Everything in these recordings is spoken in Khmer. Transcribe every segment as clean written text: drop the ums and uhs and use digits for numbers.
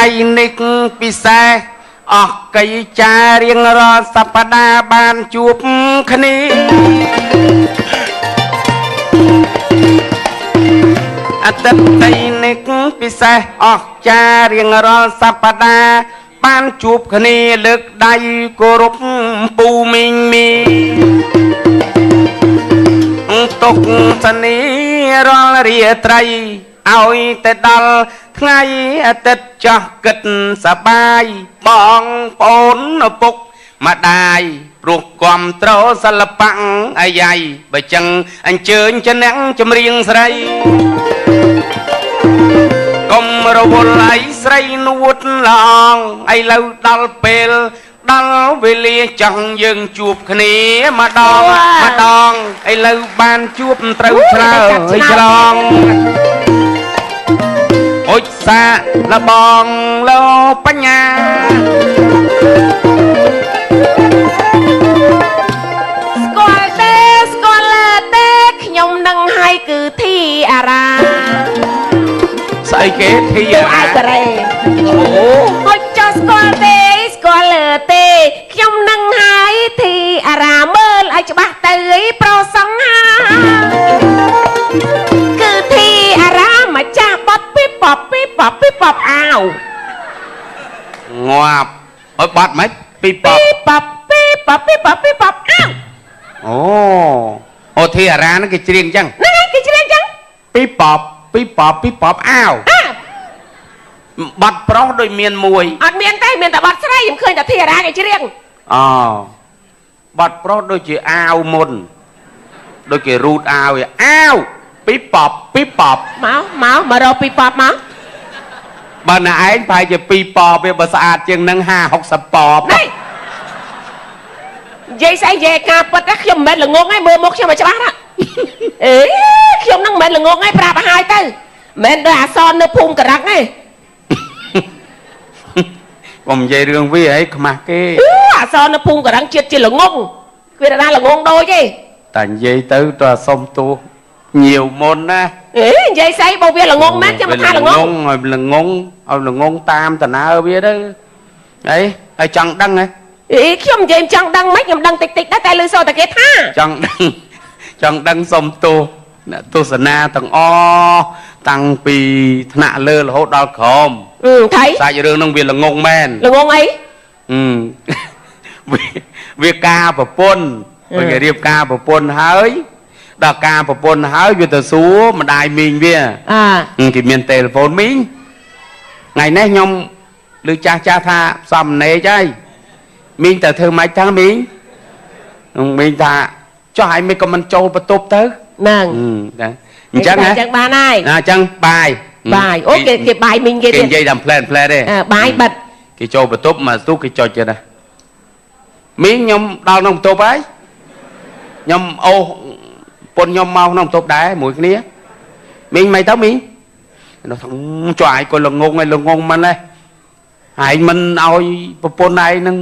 ថ្ងៃនេះពិសេសអស់កិច្ចការរៀងរាល់សប្តាហ៍បានជួបគ្នាអតីតនេះពិសេសអស់ការរៀងរាល់សប្តាហ៍បានជួបគ្នាលើកដៃគោរពពូមីងមីទុកសនីរាល់រាត្រីឲ្យតែដល់ថ្ងៃអាទិត្យចាស់គិតសបាយបងប្អូនឪពុកម្ដាយព្រោះគាំទ្រសិល្បៈអាយ៉ៃបើចឹងអញ្ជើញចំណាំងចម្រៀងស្រីកុំរវល់អីស្រីនួតឡងឥឡូវដល់ពេលដល់វេលាចង់យើងជួបគ្នាម្ដងឥឡូវបានជួបត្រូវឆ្លើយឆ្លងអុចសាលបងលោបញ្ញាស្គាល់ទេខ្ញុំនឹងឲ្យគឺធីអារាស្អីគេធីអារាអូអុចចោះស្គាល់ទេខ្ញុំនឹងឲ្យធីអារាមើលឲ្យច្បាស់ទៅប្រុសសង្ហាគឺធីអារាម្ចាស់បត់ពីបអាវងាប់អើបាត់មិនពីបអាវអូធីអារាហ្នឹងគេច្រៀងអញ្ចឹងពីបអាវបាត់ប្រុសដូចមានមួយអត់មានទេមានតែបាត់ស្រីខ្ញុំឃើញតែធីអារាគេច្រៀងអូបាត់ប្រុសដូចជាអាវមុនដូចគេរូតអាវអាវពីបមករកពីបមកបើណែឯងប្រហែលជាពីបវាបើស្អាតជាងនឹង50-60ពបនិយាយស្អីនិយាយការពិតខ្ញុំមិនមែនល្ងងទេមើលមុខខ្ញុំមកច្បាស់ណាអេខ្ញុំនឹងមិនមែនល្ងងទេប្រាប់ឲ្យហើយទៅមិនមែនដូចអសននៅភូមិករឹកទេកុំនិយាយរឿងវាអីខ្មាស់គេអសននៅភូមិករឹងជាតិជាល្ងងគេថាល្ងងដូចទេតែនិយាយទៅតើសុំទោសញៀវមុនណាអេនិយាយស្អីបើវាល្ងងមែនខ្ញុំថាល្ងងឲ្យល្ងងតាមតំណើវាទៅអីឲ្យចង់ដឹងហ៎អេខ្ញុំនិយាយចង់ដឹងមិនខ្ញុំដឹងតិចដែរតែលឺសូរតែគេថាចង់ដឹងសុំទោសអ្នកទស្សនាទាំងអស់តាំងពីថ្នាក់លើរហូតដល់ក្រោមថៃសាច់រឿងហ្នឹងវាល្ងងមែនល្ងងអីវាការប្រពន្ធគេរៀបការប្រពន្ធហើយដល់ការប្រពន្ធហើយវាទៅសួរម្ដាយមីងវាគេមានទូរស័ព្ទមីងថ្ងៃនេះខ្ញុំឮចាស់ថាសំណេរហើយមីងទៅធ្វើម៉េចតាមីងថាចុះឲ្យមិនក៏មិនចូលបន្ទប់ទៅហ្នឹងអញ្ចឹងហ៎អញ្ចឹងបានហើយអញ្ចឹងបាយអូគេបាយមីងគេទៀតនិយាយតាមផ្លែតទេបាយបិទគេចូលបន្ទប់មកទូគេចុចទៀតណាមីងខ្ញុំដល់ក្នុងបន្ទប់ហើយខ្ញុំអូពុនខ្ញុំមកក្នុងបន្ទប់ដែរមួយគ្នាមីងមិនទៅមីងនោះថាចុះឯងក៏ល្ងងមិនទេឯងមិនឲ្យប្រពន្ធឯងនឹង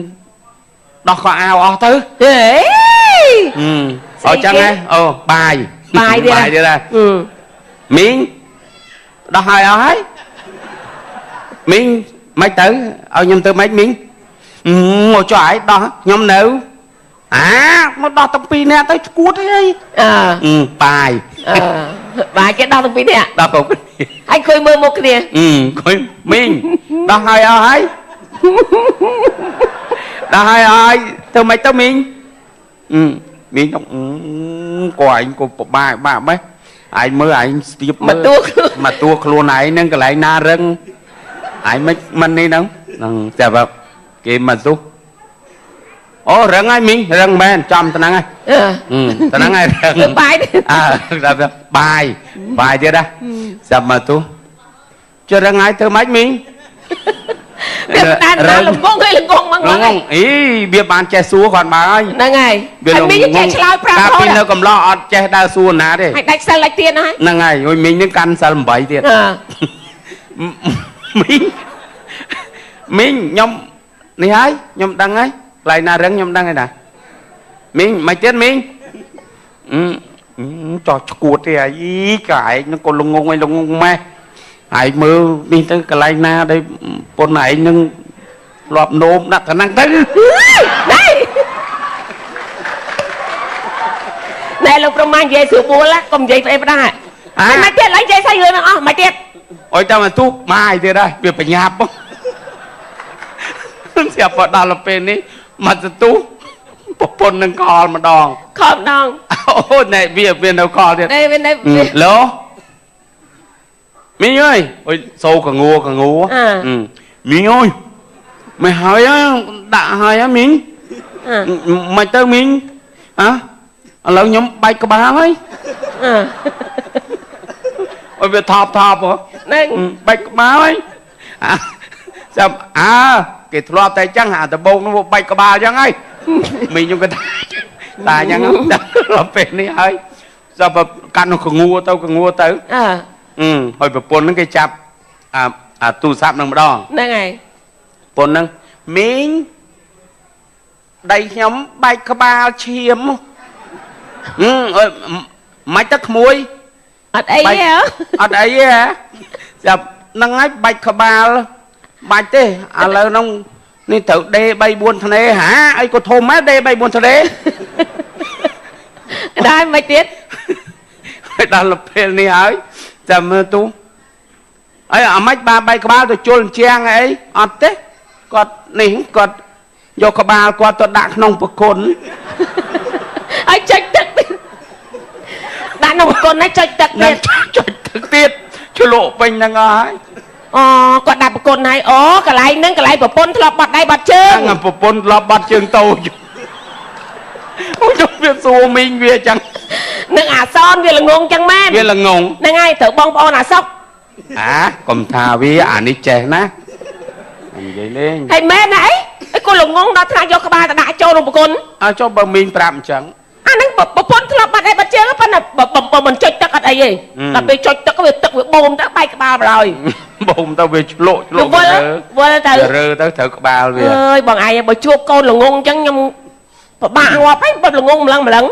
ដោះខោអាវអស់ទៅហេអញ្ចឹងហ៎អូបាយទៀតមីងដោះហើយអស់ហើយមីងមិនទៅឲ្យខ្ញុំទៅមិនមីងមកចុះឯងដោះខ្ញុំនៅមកដោះទាំងពីរនាក់ទៅឈួតអីបាយគេដោះទាំងពីរនាក់ដោះទៅហើយឃើញមើលមុខគ្នាឃើញមីងដោះហើយអស់ហើយដោះហើយទៅមិនទៅមីងមីងក៏ឯងក៏ពិបាកម៉េះឯងមើលឯងស្ទាបមកតួខ្លួនឯងនឹងកន្លែងណារឹងឯងមិននេះហ្នឹងតែបើគេមកសុះអូរឹងហើយមីងរឹងមែនចំត្ហ្នឹងហើយត្ហ្នឹងហើយរឹងបាយបាយទៀតណាចាំមកទុះចុះរឹងហើយធ្វើម៉េចមីងវាបានល្ងងហ្នឹងអីវាបានចេះសួរគាត់មកហើយហ្នឹងហើយហើយមីងចេះឆ្លើយប្រាប់គាត់កាលពីនៅកំឡោះអត់ចេះដើរសួរណាទេហើយដាច់សិលដាច់ទៀនហើយហ្នឹងហើយមីងនឹងកាន់សិល8ទៀតមីងខ្ញុំនេះហើយខ្ញុំដឹងហើយកន្លែងណារឹងខ្ញុំដឹងហើយណាមីងមិនទៀតមីងចោះឈួតទេអីកាឯងនឹងក៏ល្ងងម៉េះ ai mơ đi tới cái lại na đây con này nhưng lọp nôm đặt khả năng tới đây này lúc trong mang về sửa bùa lá còn vậy phải đây mày tiết lấy dây say người mà mày tiết ôi tao mà tu mai thì đây việc phải nháp không siapa vào đào lập bên đi mà tuปนนึงคอมาดองคอดองโอ้เนี่ยเวียนเอาคอเนี่ยbên đây lố Minh ơi ôi sâu cả ngô Minh ơi mày hỏi á đã hỏi á Minh mày tới Minh hả lâu nhóm bay cái ba ấy ôi việc thọp hả bay cái ba ấy sao cái thọp tay chẳng hả tao bông nó bay cái ba chẳng ấy mình nhung cái tài nhang làm về này hơi sao mà căn nó còn ngu tới hồi bữa pôn nó cái chắp tu sáp nâng đo đây này pôn nâng miếng đây nhóm bay cái ba chiếm máy tắc muối ở đây hả ở đây hả giờ nâng ấy bay cái ba bay thế lâu nông nên thử đê bay buôn thằng ấy hả ai có thô má đê bay buôn thằng ấy đây mày tiết đã lập phê này ấy chầm tu ấy ở mấy ba bay cái ba tôi chôn trang ấy ọt thế còn này còn do cái ba qua tôi đặt nông bậc cồn anh trách tức đặt nông bậc cồn ấy trách tức tiết cho lộ bình là ngài còn đặt cồn này cái này nâng cái này của pôn lọp bọt đây bọt chương ngầm của pôn lọp bọt chương tàu ôi trong việc xô mình về chẳng nâng son về là ngôn chẳng men về là ngôn nâng ai thử bong bò sóc còn thà với đi chè ná vậy lên hay men này cô là ngôn đó thà cho các ba ta đã cho đồng cồn cho bà mình tạm chẳng nâng bọt pôn lọp bọt đây bọt chương á là bọt mình chọi tắc ở đây gì là bị chọi tắc có việc tắc việc bồm đã bay các ba rồi bồm tao về lộ rơ tới thử các ba về ơi bằng ai bà chua con là ngôn chẳng nhung bà ngọt ấy bà là ngôn một lần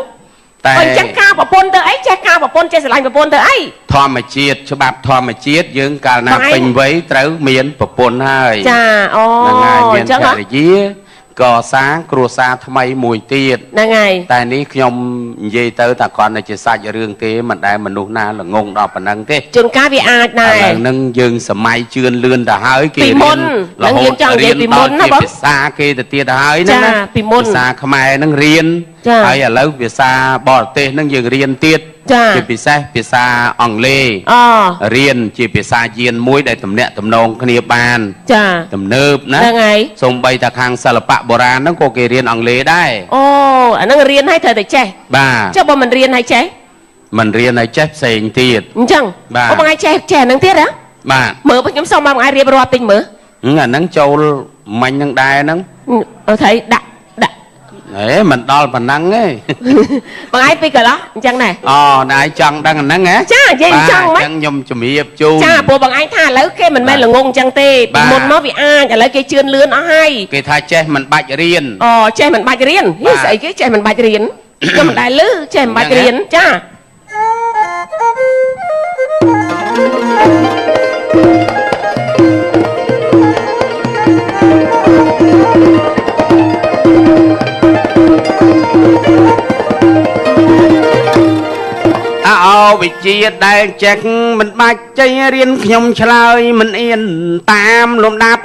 còn chắc cao bà pôn tới ấy chắc cao bà pôn chơi sài lạnh bà pôn tới ấy thò mà chiết cho bạp thò mà chiết dương cả nào bình với trấu miến bà pôn hai chà miến chả là día gò sáng cua xa tham ấy mùi tiệt tại ní nhom dây tới ta còn này chỉ sai cho riêng thế mà đây mình nuôi na là ngôn đọc và nâng thế trường cá bị ai này nâng dương sầm mai chươn lươn đã hơi kia là hôn riêng đó xa kia từ tia đã hơi nè xa khmer nâng riêng hay là lâu việt xa bỏ tê nâng dương riêng tiết chỉ bị xa ong lê riêng chỉ bị xa diên muối để tầm nẹt tầm nông khnia bàn tầm nớp nè xong bay ta khang sa lập bồ ra nó có cái riêng ong lê đây nó riêng hay thời để che bà cho bọn mình riêng hay che mình riêng hay che xèn tiệt chẳng bà bằng ai che nâng tiết á bà mở bắt nhóm xong bằng ai riêng rồi tình mở nâng châu mạnh nâng đai nâng thấy đặt đấy mình đo mình nâng ấy bằng ai pi cả đó chẳng này này chẳng đang nâng á cha gì chẳng mấy chẳng nhom chùm hiệp chu cha bộ bằng ai tha lấy cái mình may là ngôn chẳng tê một nó bị ai lấy cái chươn lươn nó hay cái tha che mình bạch riêng che mình bạch riêng như vậy cái che mình bạch riêng cho mình đại lư che mình bạch riêng cha bị chia đại chắc mình bạch chơi riêng nhom chơi mình yên tam luôn đáp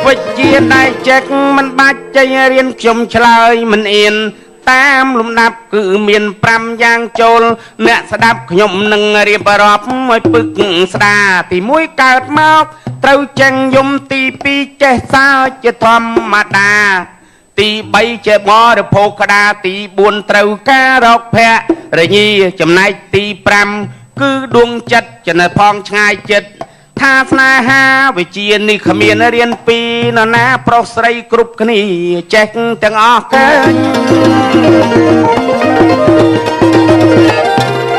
bị chia đại chắc mình bạch chơi riêng nhom chơi mình yên tam luôn đáp cứ miền pram giang chôl nè sẽ đáp nhom nâng riêng bà rọp mới bực xa thì mũi cạt móc trâu chân dùng tì pi che sao che thom mà đà tí bay che bò được phô đa tí buồn trâu cá rọc phe rồi nhi chấm nay tí pram cứ đuông chất cho nên phong ngay chất tha na ha về chia ni khamiên riêng pi nó na pro sray group cái này check tiếng óc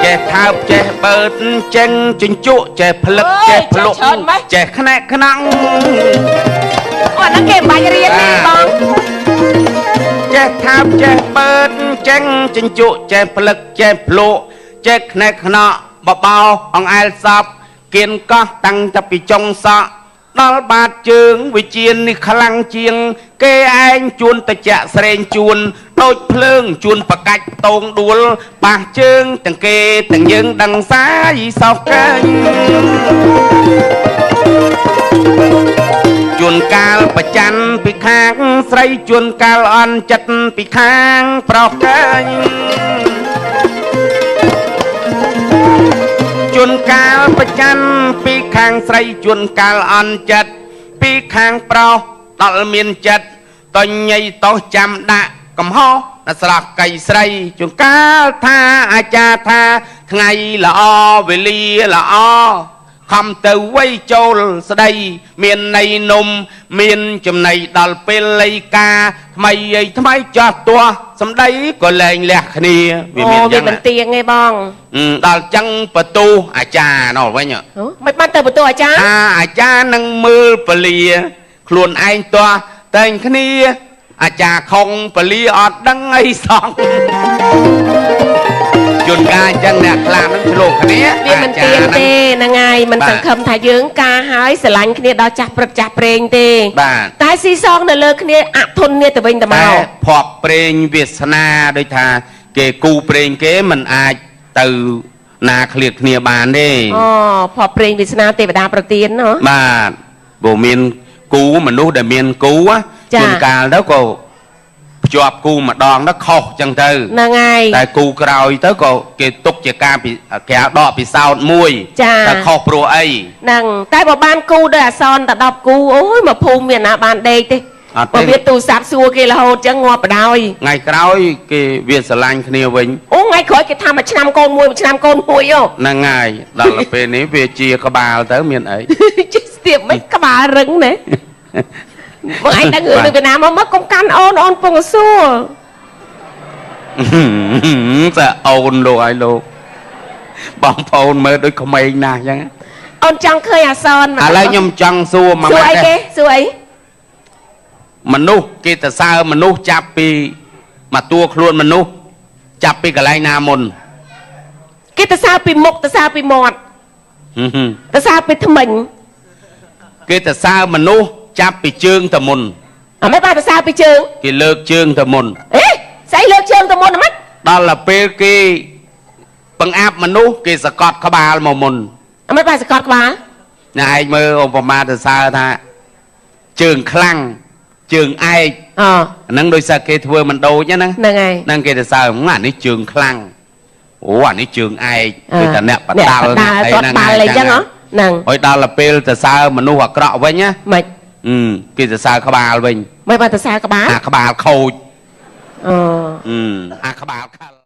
che thao che bớt chân chinh trụ che phật che phật che khăn năng nó kèm bài riêng này con che thao che bớt chân chinh trụ che phật che phật ចេកណែខ្នក់បបោអង្អែលសពគៀនកោះតាំងតែពីចុងសក់ដល់បាតជើងវិជានេះខ្លាំងជាងគេឯងជួនតិចស្រេងជួនដូចភ្លើងជួនប្រកាច់តងដួលប៉ះជើងទាំងគេទាំងយើងដឹងសាយសោកកែងជួនកាលប្រច័នពីខាងស្រីជួនកាលអន់ចិត្តពីខាងប្រុសកែងជួនកាលប្រច័នពីខាងស្រីជួនកាលអន់ចិត្តពីខាងប្រុសដល់មានចិត្តតញ័យតោះចាំដាក់កំហុសដល់ស្រស់កៃស្រីជួនកាលថាអាចារ្យថាថ្ងៃល្អវេលាល្អខំទៅវ័យចូលស្ដីមានន័យនំមានចំណៃដល់ពេលលៃកាថ្មីអីថ្មីចោះទាស់សម្ដីក៏លែងលះគ្នាវាមានចឹងមិនទៀងទេបងដល់ចឹងបន្ទូអាចារ្យណោះវិញមិនបានទៅបន្ទូអាចារ្យអាចារ្យនឹងមើលពលាខ្លួនឯងទាស់តែងគ្នាអាចារ្យខុងពលាអត់ដឹងអីសោះជួនកាលអញ្ចឹងអ្នកខ្លះនឹងឆ្លោះគ្នាវាមិនទៀងទេហ្នឹងហើយមិនសង្ឃឹមថាយើងការហើយស្រឡាញ់គ្នាដល់ចាស់ព្រឹកចាស់ព្រេងទេតែស៊ីសងនៅលើគ្នាអធននេះទៅវិញទៅមកភ័ព្វព្រេងវាសនាដូចថាគេគូព្រេងគេមិនអាចទៅណាឃ្លាតគ្នាបានទេអូភ័ព្វព្រេងវាសនាទេវតាប្រទានណាបាទព្រោះមានគូមនុស្សដែលមានគូជួនកាលទៅក៏ភ្ជាប់គូម្ដងទៅខុសចឹងទៅហ្នឹងហើយតែគូក្រោយទៅក៏គេទុកជាការគេដកពិសោធន៍មួយតែខុសព្រោះអីហ្នឹងតែបើបានគូដោយអសនតែ10គូអូយមកភូមិមានណាបានដេកទេបើវាទូរស័ព្ទសួរគេរហូតចឹងងាប់បដ ாய் ថ្ងៃក្រោយគេវាស្រឡាញ់គ្នាវិញអូថ្ងៃក្រោយគេថាមួយឆ្នាំកូនមួយឆ្នាំកូនមួយហ្នឹងហើយដល់ពេលនេះវាជាក្បាលទៅមានអីជិះស្ទាបមិនក្បាលរឹងណាបងឯងដឹងរឿងពីណាមកកុំកាន់អូនពងសួរតែអូនលោកឲ្យលោកបងប្អូនមើលដូចក្មេងណាស់អញ្ចឹងអូនចង់ឃើញអាសនឥឡូវខ្ញុំចង់សួរមកសួរអីគេសួរអីមនុស្សគេទៅសើមនុស្សចាប់ពីមកតួខ្លួនមនុស្សចាប់ពីកន្លែងណាមុនគេទៅសើពីមុខទៅសើពីមាត់ទៅសើពីថ្មិញគេទៅសើមនុស្សចាប់ពីជើងទៅមុនអត់មិនបានទៅសើពីជើងគេលើកជើងទៅមុនអេស្អីលើកជើងទៅមុនហ្មងដល់ទៅពេលគេបង្អាប់មនុស្សគេសកត់ក្បាលមកមុនអត់មិនបានសកត់ក្បាលណែឯងមើលឧបមាទៅសើថាជើងខ្លាំងជើងឯកហ្នឹងដោយសារគេធ្វើមិនដូចហ្នឹងហ្នឹងហើយហ្នឹងគេទៅសើអានេះជើងខ្លាំងអូអានេះជើងឯកគឺថាអ្នកបដាល់អីហ្នឹងអញ្ចឹងហ្នឹងហើយដល់ទៅពេលទៅសើមនុស្សអាក្រក់វិញណាមិនគេទៅសើក្បាលវិញមិនបានទៅសើក្បាលអាក្បាលខូចអាក្បាលខល